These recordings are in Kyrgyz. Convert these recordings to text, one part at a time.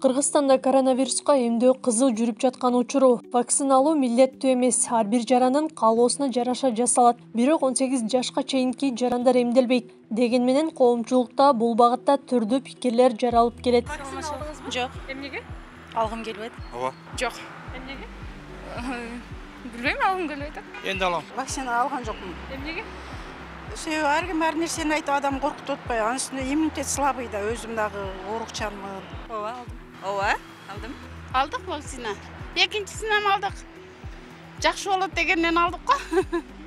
Кыргызстанда коронавируска эмдөө кызуу жүрүп жаткан учуру. Вакциналоо милдеттүү эмес, ар бир жаранын каалоосуна жараша жасалат. Бирок 18 жашка чейинки жарандар эмделбейт деген менен коомчулукта бул багытта түрдүү пикирлер жаралып келет. Вакцина алдыңызбы? Жок. Эмнеге? Алгым келбейт. Ооба. Жок. Эмнеге? Билбейм, алгым келбейт. Энди алам. Вакцина алган жокмун. Эмнеге? Себеби ар ким ар нерсени айтып адам коркутуп атпайбы? Анын үстүнө иммунитет слабый да, өзүм дагы оорукчанмын. Ооба, алдым. Ооба, алдым. Алдык вакцина. Экинчисин ham алдык. Жакшы болот дегенден алдык го.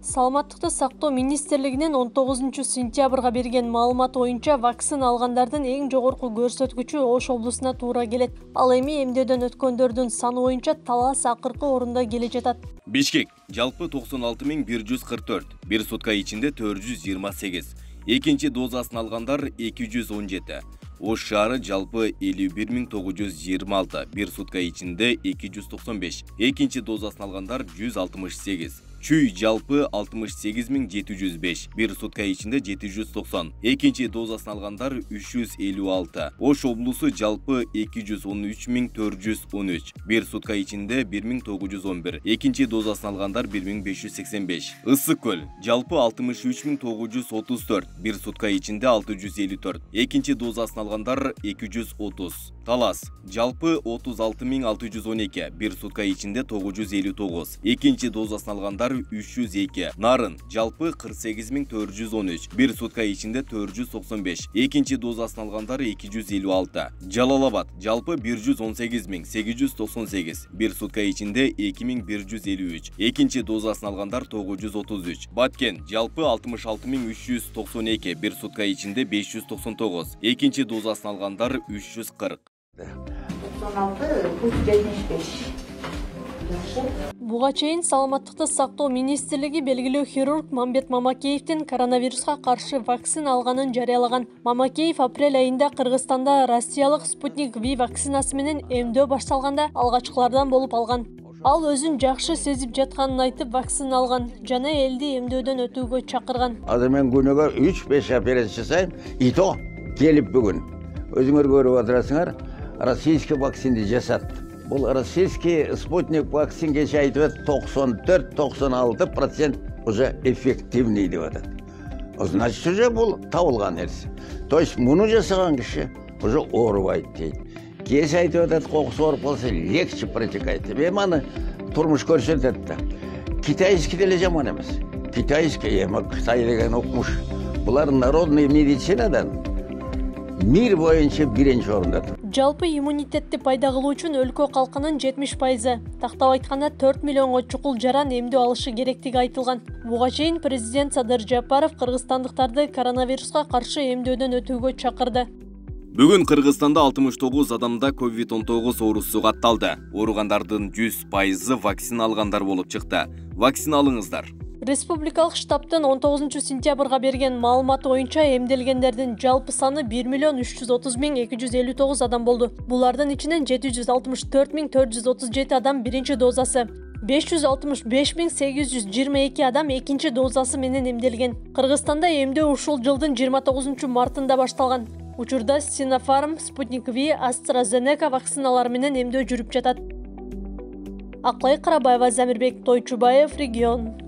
Саламаттыкты сактоо министрлигинин 19-сентябрга берген маалымат боюнча вакцина алгандардын эң жогорку көрсөткүчү Ош облусуна туура келет. Ал эми эмдөөдөн өткөндөрдүн саны боюнча Талас акыркы орунда келе жатат. Бишкек жалпы 96.144, бир сутка ичинде 428, экинчи дозасын алгандар 217. Ош шаары жалпы 51.926, бир сутка ичинде 295, экинчи дозасын алгандар 168. Чүй жалпы 68.705, бир сутка ичинде 790, экинчи дозасын алгандар 356. Ош облусу жалпы 213.413, бир сутка ичинде 1911, экинчи дозасын алгандар 1585. Ысык көл жалпы 63.934, бир сутка ичинде 654, экинчи дозасын алгандар 230. Талас жалпы 36.612, бир сутка ичинде 959, экинчи дозасын алгандар 302. Нарын жалпы 48.413, бир сутка ичинде 495, экинчи дозасын алгандар 256. Жалалабад жалпы 118.898, бир сутка ичинде 2153, экинчи дозасын алгандар 933. Баткен жалпы 66.392, бир сутка ичинде 599, экинчи дозасын алгандар 340. 96, пусть 75. Буга чейин Саламаттыкты сактоо министрлиги белгилүү хирург Мамбет Мамакеевдин коронавируска каршы вакцина алганын жарыялаган. Мамакеев апрель айында Кыргызстанда Россиялык Спутник V вакцинасы менен эмдөө башталганда алгачкылардан болуп алган. Ал өзүн жакшы сезип жатканын айтып вакцина алган жана элди эмдөөдөн өтүүгө чакырган. Азыр мен күнүгө 3-5 операция жасайм. И то келип бүгүн. Өзүңөр көрүп отурасыңар, российский вакцинди жасат. Бұл российский спутник вакцин кеше айтып 94-96% уже эффективный деп атат. Значит, уже бұл табылған нәрсе. То есть, мұны жасаған кіші уже оорубайт дейді. Кеше айтып атат, қоқыс орып қалса легче протекает. Мен аны тұрмыш көрсетеді. Китайский деле жаман емес. Китайский, Қытай деген оқымыш. Бұлар народный медицинадан мир боюнча биринчи орунда тур. Жалпы иммунитетти пайда кылуу үчүн өлкө калкынын 70%, тактап айтканда 4 миллионго чукул жаран эмдөө алышы керектиги айтылган. Буга чейин президент Садыр Жапаров кыргызстандыктарды коронавируска каршы эмдөөдөн өтүүгө чакырды. Бүгүн Кыргызстанда 69 адамда COVID-19 оорусу катталды. Ооругандардын 100% вакцина алгандар болуп чыкты. Вакцина алыңыздар. Республикалык штабтын 19-сентябрга берген маалымат боюнча эмделгендердин жалпы саны 1.330.259 адам болду. Булардын ичинен 764.437 адам биринчи дозасы, 565.822 адам экинчи дозасы менен эмделген. Кыргызстанда эмдөө ушул жылдын 29-мартында башталган. Учурда Sinopharm, Sputnik V, AstraZeneca вакциналары менен эмдөө жүрүп жатат. Аклай Карабаева, Замирбек Тойчубаев, регион.